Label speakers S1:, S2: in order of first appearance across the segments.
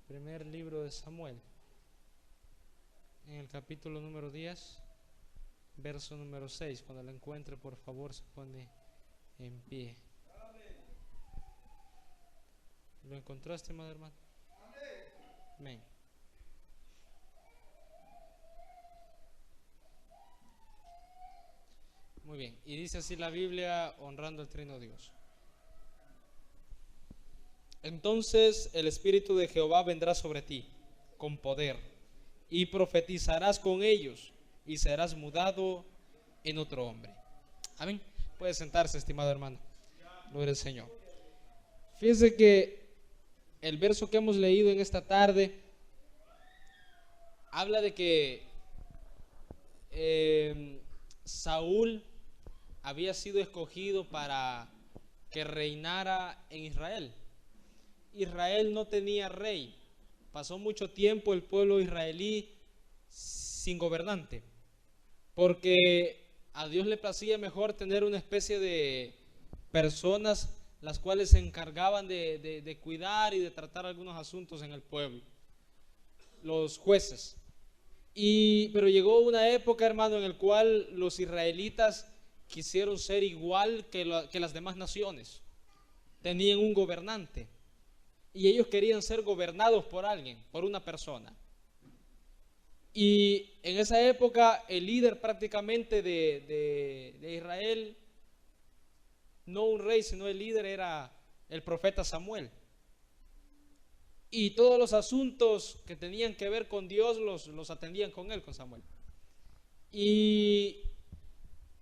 S1: Primer libro de Samuel, en el capítulo número 10, verso número 6. Cuando lo encuentre, por favor, se pone en pie. ¿Lo encontraste, madre hermano? Amén. Muy bien, y dice así la Biblia, honrando al Trino Dios. Entonces el Espíritu de Jehová vendrá sobre ti con poder, y profetizarás con ellos, y serás mudado en otro hombre. Amén. Puede sentarse, estimado hermano. Gloria al Señor. Fíjense que el verso que hemos leído en esta tarde habla de que Saúl había sido escogido para que reinara en Israel. Israel no tenía rey. Pasó mucho tiempo el pueblo israelí sin gobernante, porque a Dios le placía mejor tener una especie de personas las cuales se encargaban de cuidar y de tratar algunos asuntos en el pueblo, los jueces. Pero llegó una época, hermano, en el cual los israelitas quisieron ser igual que las demás naciones. Tenían un gobernante y ellos querían ser gobernados por alguien, por una persona. Y en esa época el líder prácticamente de Israel, no un rey, sino el líder, era el profeta Samuel. Y todos los asuntos que tenían que ver con Dios los atendían con él, con Samuel. Y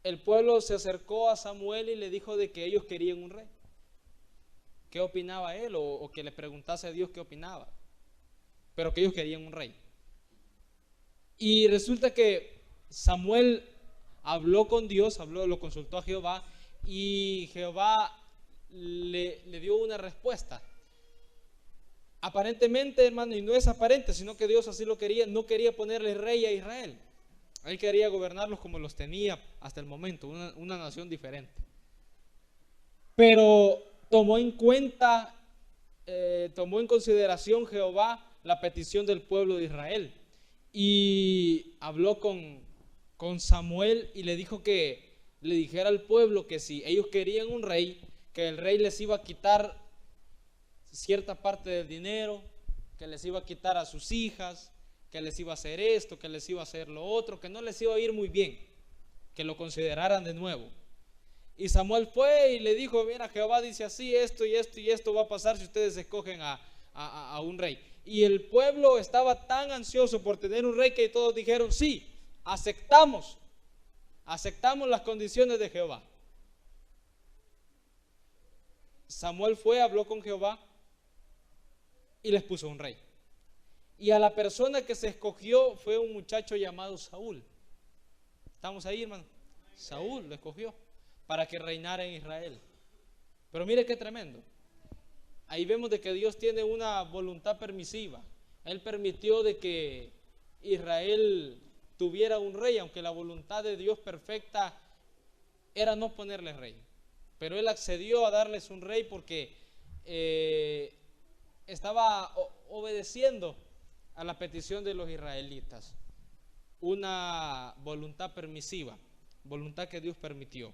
S1: el pueblo se acercó a Samuel y le dijo de que ellos querían un rey. ¿Qué opinaba él? O que le preguntase a Dios qué opinaba. Pero que ellos querían un rey. Y resulta que Samuel habló con Dios, lo consultó a Jehová, y Jehová le dio una respuesta. Aparentemente, hermano, y no es aparente, sino que Dios así lo quería, no quería ponerle rey a Israel. Él quería gobernarlos como los tenía hasta el momento, una nación diferente. Pero tomó en consideración Jehová la petición del pueblo de Israel. Y habló con Samuel y le dijo que le dijera al pueblo que si ellos querían un rey, que el rey les iba a quitar cierta parte del dinero, que les iba a quitar a sus hijas, que les iba a hacer esto, que les iba a hacer lo otro, que no les iba a ir muy bien, que lo consideraran de nuevo. Y Samuel fue y le dijo: mira, Jehová dice así, esto y esto y esto va a pasar si ustedes escogen a un rey. Y el pueblo estaba tan ansioso por tener un rey que todos dijeron: sí, aceptamos las condiciones de Jehová. Samuel fue, habló con Jehová y les puso un rey. Y a la persona que se escogió fue un muchacho llamado Saúl. ¿Estamos ahí, hermano? Saúl lo escogió para que reinara en Israel. Pero mire qué tremendo. Ahí vemos de que Dios tiene una voluntad permisiva. Él permitió de que Israel tuviera un rey, aunque la voluntad de Dios perfecta era no ponerle rey. Pero Él accedió a darles un rey porque estaba obedeciendo a la petición de los israelitas. Una voluntad permisiva, voluntad que Dios permitió.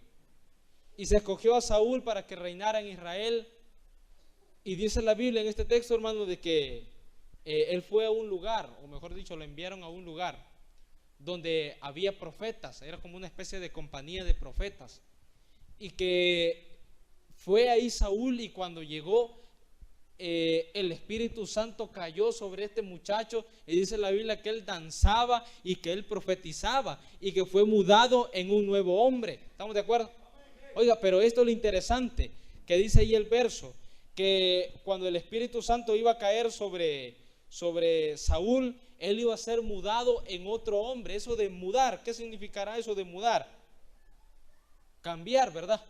S1: Y se escogió a Saúl para que reinara en Israel. Y dice la Biblia en este texto, hermano, de que él fue a un lugar, o mejor dicho, lo enviaron a un lugar donde había profetas. Era como una especie de compañía de profetas. Y que fue ahí Saúl, y cuando llegó, el Espíritu Santo cayó sobre este muchacho, y dice la Biblia que él danzaba y que él profetizaba y que fue mudado en un nuevo hombre. ¿Estamos de acuerdo? Oiga, pero esto es lo interesante que dice ahí el verso, que cuando el Espíritu Santo iba a caer sobre Saúl, él iba a ser mudado en otro hombre. Eso de mudar, ¿qué significará eso de mudar? Cambiar, ¿verdad?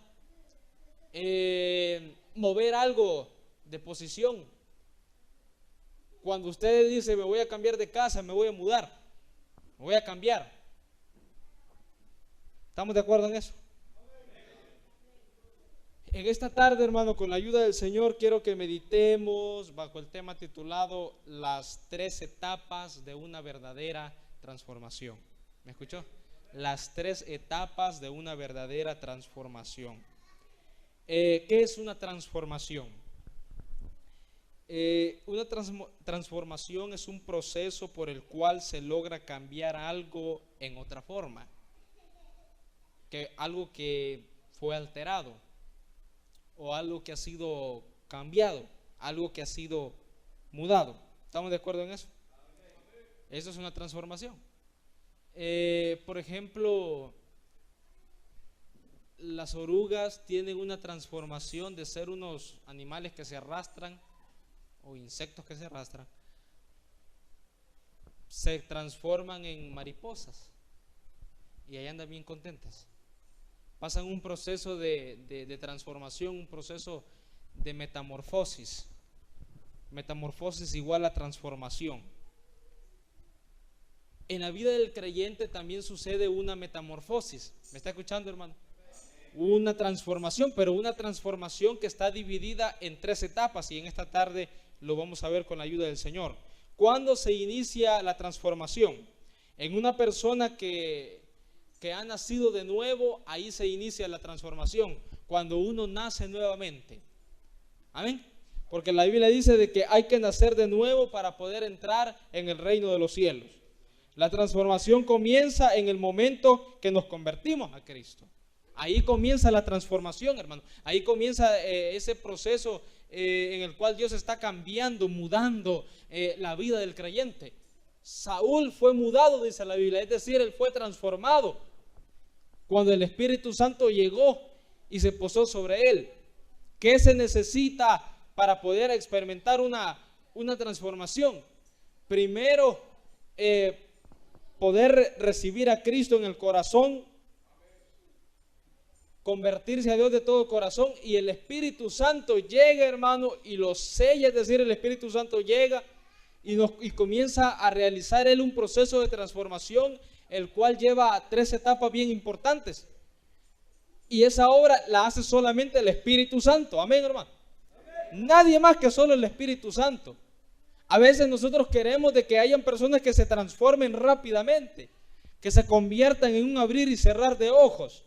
S1: Mover algo de posición. Cuando usted dice: me voy a cambiar de casa, me voy a mudar, me voy a cambiar. ¿Estamos de acuerdo en eso? En esta tarde, hermano, con la ayuda del Señor, quiero que meditemos bajo el tema titulado Las 3 etapas de una verdadera transformación. ¿Me escuchó? Las 3 etapas de una verdadera transformación. ¿Qué es una transformación? Una transformación es un proceso por el cual se logra cambiar algo en otra forma, algo que fue alterado o algo que ha sido cambiado, algo que ha sido mudado. ¿Estamos de acuerdo en eso? Eso es una transformación. Por ejemplo, las orugas tienen una transformación de ser unos animales que se arrastran o insectos que se arrastran, se transforman en mariposas y ahí andan bien contentas. Pasan un proceso de transformación, un proceso de metamorfosis. Metamorfosis igual a transformación. En la vida del creyente también sucede una metamorfosis. ¿Me está escuchando, hermano? Una transformación, pero una transformación que está dividida en 3 etapas, y en esta tarde lo vamos a ver con la ayuda del Señor. ¿Cuándo se inicia la transformación? En una persona que ha nacido de nuevo, ahí se inicia la transformación, cuando uno nace nuevamente. Amén. Porque la Biblia dice de que hay que nacer de nuevo para poder entrar en el reino de los cielos. La transformación comienza en el momento que nos convertimos a Cristo. Ahí comienza la transformación, hermano. Ahí comienza ese proceso en el cual Dios está cambiando, mudando la vida del creyente. Saúl fue mudado, dice la Biblia, es decir, él fue transformado cuando el Espíritu Santo llegó y se posó sobre él. ¿Qué se necesita para poder experimentar una transformación? Primero, poder recibir a Cristo en el corazón, convertirse a Dios de todo corazón, y el Espíritu Santo llega, hermano, y lo sella, es decir, el Espíritu Santo llega y comienza a realizar él un proceso de transformación, el cual lleva 3 etapas bien importantes. Y esa obra la hace solamente el Espíritu Santo. Amén, hermano. Amén. Nadie más que solo el Espíritu Santo. A veces nosotros queremos de que hayan personas que se transformen rápidamente, que se conviertan en un abrir y cerrar de ojos.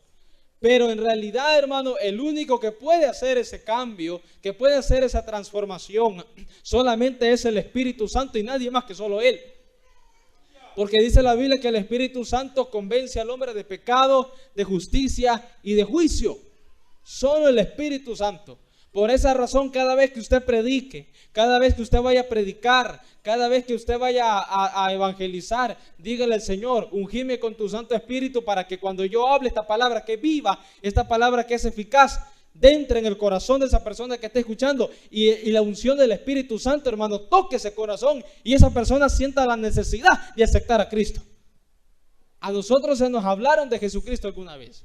S1: Pero en realidad, hermano, el único que puede hacer ese cambio, que puede hacer esa transformación, solamente es el Espíritu Santo y nadie más que solo Él. Porque dice la Biblia que el Espíritu Santo convence al hombre de pecado, de justicia y de juicio. Solo el Espíritu Santo. Por esa razón, cada vez que usted predique, cada vez que usted vaya a predicar, cada vez que usted vaya a evangelizar, dígale al Señor: ungime con tu Santo Espíritu para que cuando yo hable esta palabra que es viva, esta palabra que es eficaz, entre en el corazón de esa persona que está escuchando, y la unción del Espíritu Santo, hermano, toque ese corazón y esa persona sienta la necesidad de aceptar a Cristo. A nosotros se nos hablaron de Jesucristo alguna vez,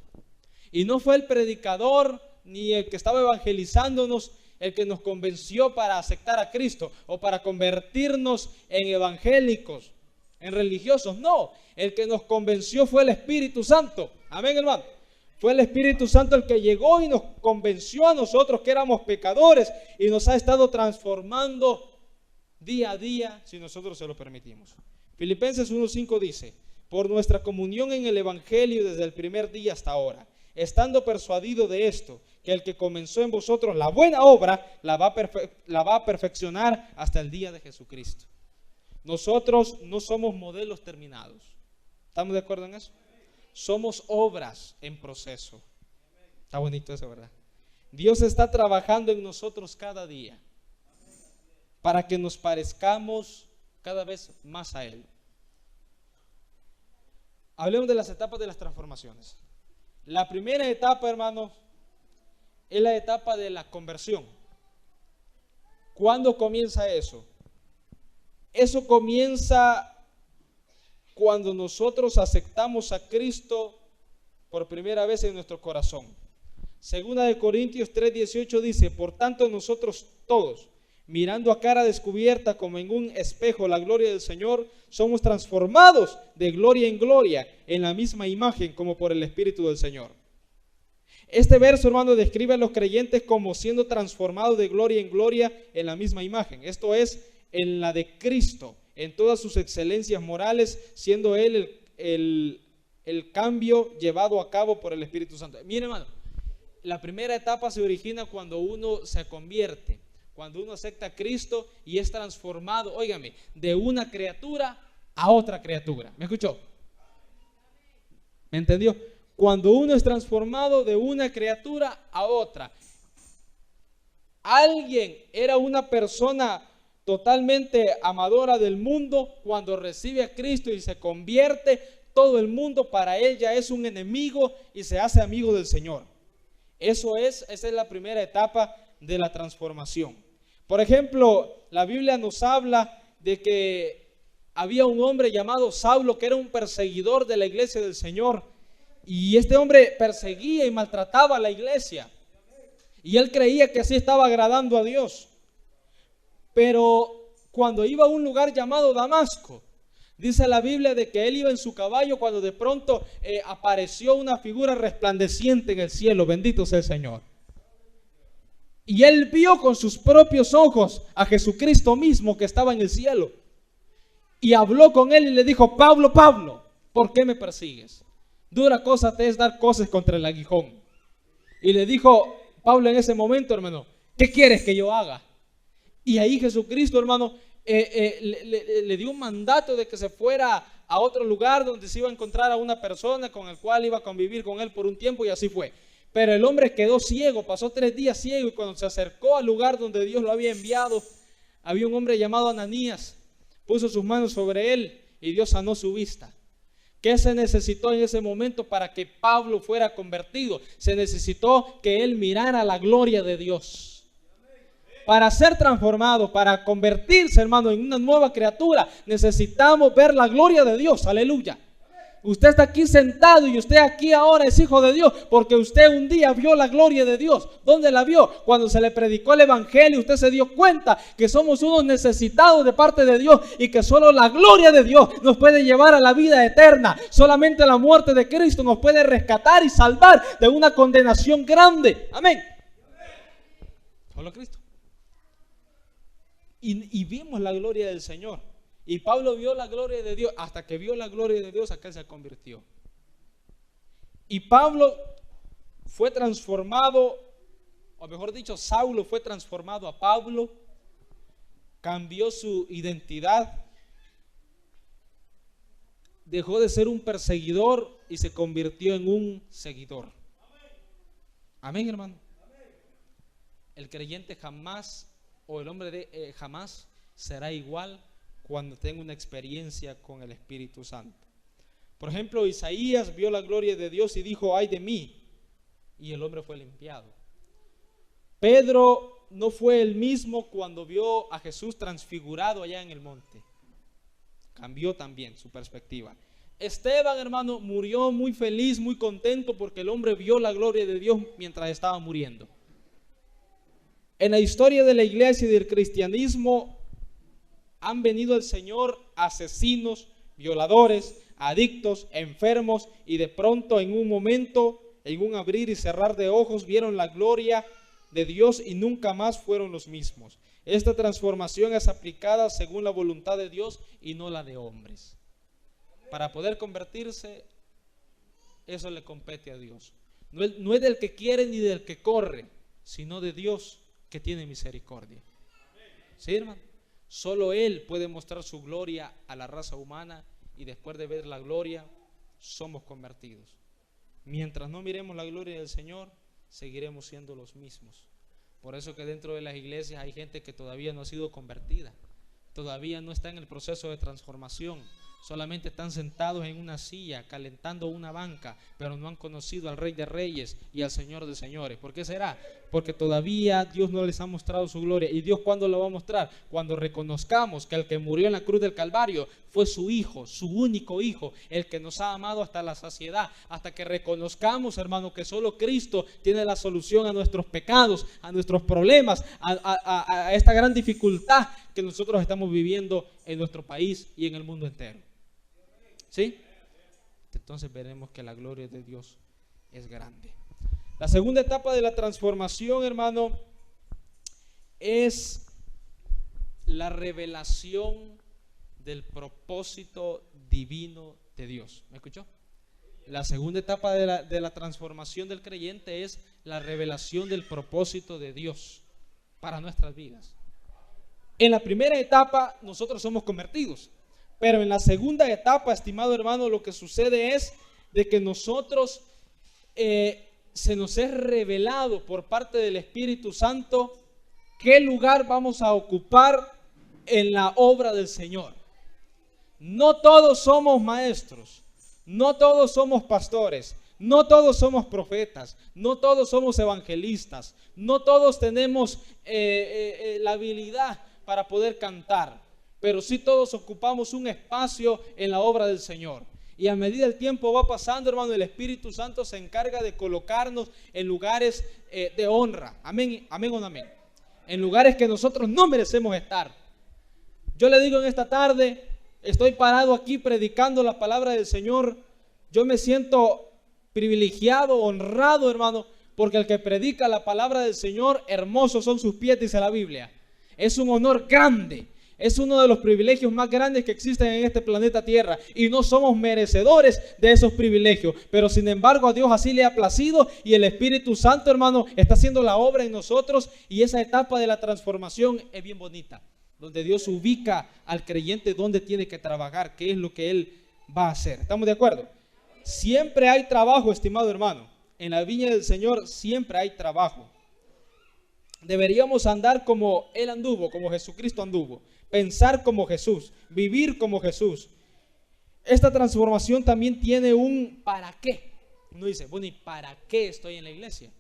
S1: y no fue el predicador ni el que estaba evangelizándonos el que nos convenció para aceptar a Cristo o para convertirnos en evangélicos, en religiosos. No, el que nos convenció fue el Espíritu Santo. Amén, hermano. Fue el Espíritu Santo el que llegó y nos convenció a nosotros que éramos pecadores y nos ha estado transformando día a día si nosotros se lo permitimos. Filipenses 1:5 dice: por nuestra comunión en el Evangelio desde el primer día hasta ahora, estando persuadido de esto, que el que comenzó en vosotros la buena obra la va a perfeccionar hasta el día de Jesucristo. Nosotros no somos modelos terminados. ¿Estamos de acuerdo en eso? Somos obras en proceso. Está bonito eso, ¿verdad? Dios está trabajando en nosotros cada día para que nos parezcamos cada vez más a Él. Hablemos de las etapas de las transformaciones. La primera etapa, hermano, es la etapa de la conversión. ¿Cuándo comienza eso? Eso comienza cuando nosotros aceptamos a Cristo por primera vez en nuestro corazón. Segunda de Corintios 3:18 dice: por tanto nosotros todos, mirando a cara descubierta como en un espejo la gloria del Señor, somos transformados de gloria en gloria en la misma imagen como por el Espíritu del Señor. Este verso, hermano, describe a los creyentes como siendo transformados de gloria en gloria en la misma imagen. Esto es, en la de Cristo, en todas sus excelencias morales, siendo Él el cambio llevado a cabo por el Espíritu Santo. Mire, hermano, la primera etapa se origina cuando uno se convierte, cuando uno acepta a Cristo y es transformado, óigame, de una criatura a otra criatura. ¿Me escuchó? ¿Me entendió? Cuando uno es transformado de una criatura a otra. Alguien era una persona totalmente amadora del mundo. Cuando recibe a Cristo y se convierte, todo el mundo para él ya es un enemigo y se hace amigo del Señor. Esa es la primera etapa de la transformación. Por ejemplo, la Biblia nos habla de que había un hombre llamado Saulo que era un perseguidor de la iglesia del Señor. Y este hombre perseguía y maltrataba a la iglesia. Y él creía que así estaba agradando a Dios. Pero cuando iba a un lugar llamado Damasco, dice la Biblia de que él iba en su caballo cuando de pronto apareció una figura resplandeciente en el cielo. Bendito sea el Señor. Y él vio con sus propios ojos a Jesucristo mismo que estaba en el cielo. Y habló con él y le dijo: Pablo, Pablo, ¿por qué me persigues? Dura cosa te es dar cosas contra el aguijón. Y le dijo Pablo en ese momento: hermano, ¿qué quieres que yo haga? Y ahí Jesucristo, hermano, le dio un mandato de que se fuera a otro lugar donde se iba a encontrar a una persona con el cual iba a convivir con él por un tiempo, y así fue. Pero el hombre quedó ciego, pasó 3 días ciego, y cuando se acercó al lugar donde Dios lo había enviado, había un hombre llamado Ananías. Puso sus manos sobre él y Dios sanó su vista. ¿Qué se necesitó en ese momento para que Pablo fuera convertido? Se necesitó que él mirara la gloria de Dios. Para ser transformado, para convertirse, hermano, en una nueva criatura, necesitamos ver la gloria de Dios. Aleluya. Usted está aquí sentado y usted aquí ahora es hijo de Dios porque usted un día vio la gloria de Dios. ¿Dónde la vio? Cuando se le predicó el evangelio, usted se dio cuenta que somos unos necesitados de parte de Dios y que solo la gloria de Dios nos puede llevar a la vida eterna. Solamente la muerte de Cristo nos puede rescatar y salvar de una condenación grande. Amén. Solo Cristo. Y vimos la gloria del Señor. Y Pablo vio la gloria de Dios. Hasta que vio la gloria de Dios, aquel se convirtió. Y Pablo fue transformado, o mejor dicho, Saulo fue transformado a Pablo. Cambió su identidad. Dejó de ser un perseguidor y se convirtió en un seguidor. Amén, hermano. El creyente jamás, o el hombre jamás será igual cuando tenga una experiencia con el Espíritu Santo. Por ejemplo, Isaías vio la gloria de Dios y dijo: ay de mí, y el hombre fue limpiado. Pedro no fue el mismo cuando vio a Jesús transfigurado allá en el monte. Cambió también su perspectiva. Esteban, hermano, murió muy feliz, muy contento porque el hombre vio la gloria de Dios mientras estaba muriendo. En la historia de la iglesia y del cristianismo han venido al Señor asesinos, violadores, adictos, enfermos, y de pronto en un momento, en un abrir y cerrar de ojos, vieron la gloria de Dios y nunca más fueron los mismos. Esta transformación es aplicada según la voluntad de Dios y no la de hombres. Para poder convertirse, eso le compete a Dios. No es del que quiere ni del que corre, sino de Dios que tiene misericordia. ¿Sí, hermano? Solo Él puede mostrar su gloria a la raza humana, y después de ver la gloria somos convertidos. Mientras no miremos la gloria del Señor, seguiremos siendo los mismos. Por eso que dentro de las iglesias hay gente que todavía no ha sido convertida, todavía no está en el proceso de transformación. Solamente están sentados en una silla, calentando una banca, pero no han conocido al Rey de Reyes y al Señor de Señores. ¿Por qué será? Porque todavía Dios no les ha mostrado su gloria. ¿Y Dios cuándo lo va a mostrar? Cuando reconozcamos que el que murió en la cruz del Calvario fue su Hijo, su único Hijo, el que nos ha amado hasta la saciedad. Hasta que reconozcamos, hermano, que solo Cristo tiene la solución a nuestros pecados, a nuestros problemas, a esta gran dificultad que nosotros estamos viviendo en nuestro país y en el mundo entero. ¿Sí? Entonces veremos que la gloria de Dios es grande. La segunda etapa de la transformación, hermano, es la revelación del propósito divino de Dios. ¿Me escuchó? La segunda etapa de la transformación del creyente es la revelación del propósito de Dios para nuestras vidas. En la primera etapa nosotros somos convertidos, pero en la segunda etapa, estimado hermano, lo que sucede es de que nosotros se nos es revelado por parte del Espíritu Santo qué lugar vamos a ocupar en la obra del Señor. No todos somos maestros, no todos somos pastores, no todos somos profetas, no todos somos evangelistas, no todos tenemos la habilidad para poder cantar, pero sí todos ocupamos un espacio en la obra del Señor. Y a medida el tiempo va pasando, hermano, el Espíritu Santo se encarga de colocarnos en lugares de honra. Amén, amén o no amén. En lugares que nosotros no merecemos estar. Yo le digo en esta tarde, estoy parado aquí predicando la palabra del Señor. Yo me siento privilegiado, honrado, hermano, porque el que predica la palabra del Señor, hermosos son sus pies, dice la Biblia. Es un honor grande. Es uno de los privilegios más grandes que existen en este planeta Tierra, y no somos merecedores de esos privilegios, pero sin embargo a Dios así le ha placido, y el Espíritu Santo, hermano, está haciendo la obra en nosotros. Y esa etapa de la transformación es bien bonita, donde Dios ubica al creyente donde tiene que trabajar, qué es lo que Él va a hacer. ¿Estamos de acuerdo? Siempre hay trabajo, estimado hermano. En la viña del Señor siempre hay trabajo. Deberíamos andar como Él anduvo, como Jesucristo anduvo. Pensar como Jesús, vivir como Jesús. Esta transformación también tiene un ¿para qué? Uno dice, bueno, ¿y para qué estoy en la iglesia?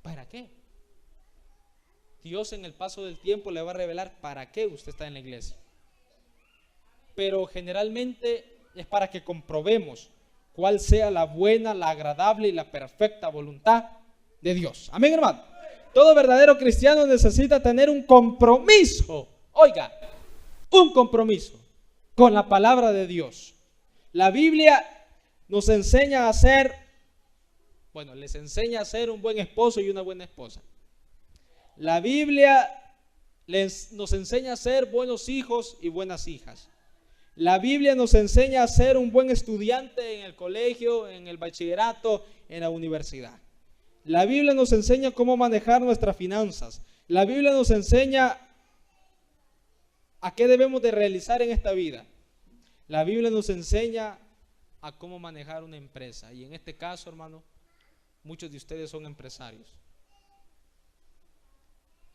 S1: ¿Para qué? Dios en el paso del tiempo le va a revelar para qué usted está en la iglesia. Pero generalmente es para que comprobemos cuál sea la buena, la agradable y la perfecta voluntad de Dios. Amén, hermano. Todo verdadero cristiano necesita tener un compromiso. Oiga, un compromiso con la palabra de Dios. La Biblia nos enseña a ser, les enseña a ser un buen esposo y una buena esposa. La Biblia nos enseña a ser buenos hijos y buenas hijas. La Biblia nos enseña a ser un buen estudiante en el colegio, en el bachillerato, en la universidad. La Biblia nos enseña cómo manejar nuestras finanzas. La Biblia nos enseña a qué debemos de realizar en esta vida. La Biblia nos enseña a cómo manejar una empresa. Y en este caso, hermano, muchos de ustedes son empresarios.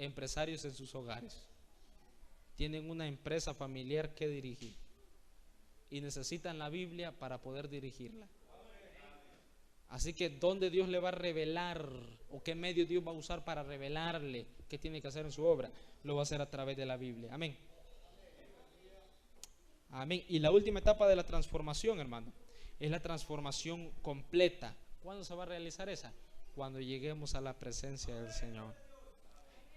S1: Empresarios en sus hogares. Tienen una empresa familiar que dirigir. Y necesitan la Biblia para poder dirigirla. Así que ¿dónde Dios le va a revelar o qué medio Dios va a usar para revelarle qué tiene que hacer en su obra? Lo va a hacer a través de la Biblia. Amén. Amén. Y la última etapa de la transformación, hermano, es la transformación completa. ¿Cuándo se va a realizar esa? Cuando lleguemos a la presencia del Señor.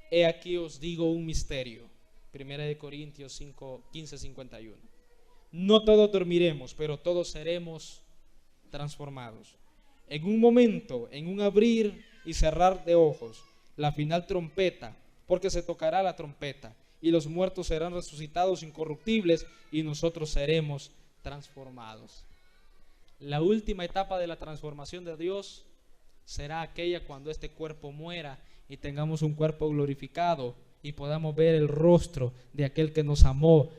S1: He aquí os digo un misterio. 1 Corintios 5, 15, 51. No todos dormiremos, pero todos seremos transformados. En un momento, en un abrir y cerrar de ojos, la final trompeta, porque se tocará la trompeta, y los muertos serán resucitados incorruptibles, y nosotros seremos transformados. La última etapa de la transformación de Dios será aquella cuando este cuerpo muera y tengamos un cuerpo glorificado y podamos ver el rostro de aquel que nos amó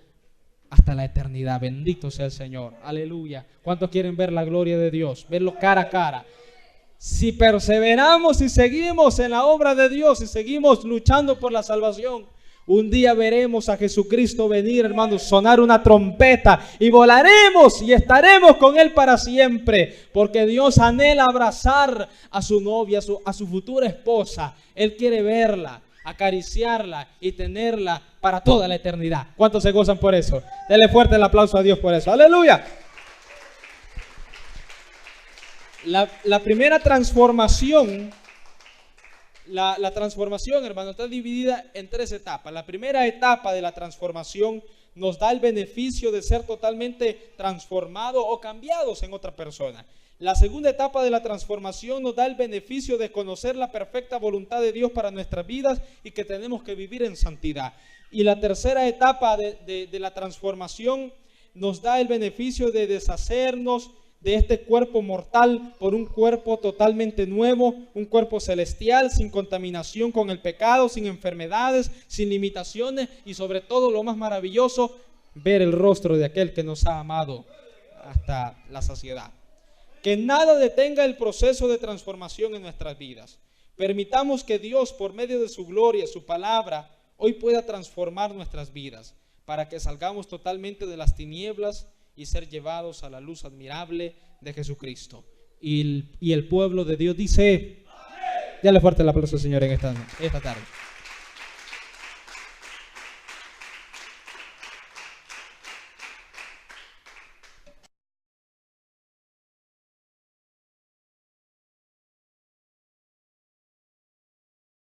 S1: hasta la eternidad. Bendito sea el Señor. Aleluya. ¿Cuántos quieren ver la gloria de Dios? Verlo cara a cara. Si perseveramos y seguimos en la obra de Dios y seguimos luchando por la salvación, un día veremos a Jesucristo venir, hermanos, sonar una trompeta y volaremos y estaremos con Él para siempre, porque Dios anhela abrazar a su novia, a su futura esposa. Él quiere verla, acariciarla y tenerla para toda la eternidad. ¿Cuántos se gozan por eso? Denle fuerte el aplauso a Dios por eso. ¡Aleluya! La primera transformación, la transformación, hermano, está dividida en 3 etapas. La primera etapa de la transformación nos da el beneficio de ser totalmente transformados o cambiados en otra persona. La segunda etapa de la transformación nos da el beneficio de conocer la perfecta voluntad de Dios para nuestras vidas y que tenemos que vivir en santidad. Y la tercera etapa de la transformación nos da el beneficio de deshacernos de este cuerpo mortal por un cuerpo totalmente nuevo, un cuerpo celestial, sin contaminación con el pecado, sin enfermedades, sin limitaciones y sobre todo lo más maravilloso, ver el rostro de aquel que nos ha amado hasta la saciedad. Que nada detenga el proceso de transformación en nuestras vidas. Permitamos que Dios, por medio de su gloria, su palabra, hoy pueda transformar nuestras vidas para que salgamos totalmente de las tinieblas y ser llevados a la luz admirable de Jesucristo. Y el pueblo de Dios dice, dale fuerte el aplauso, Señor, en esta tarde.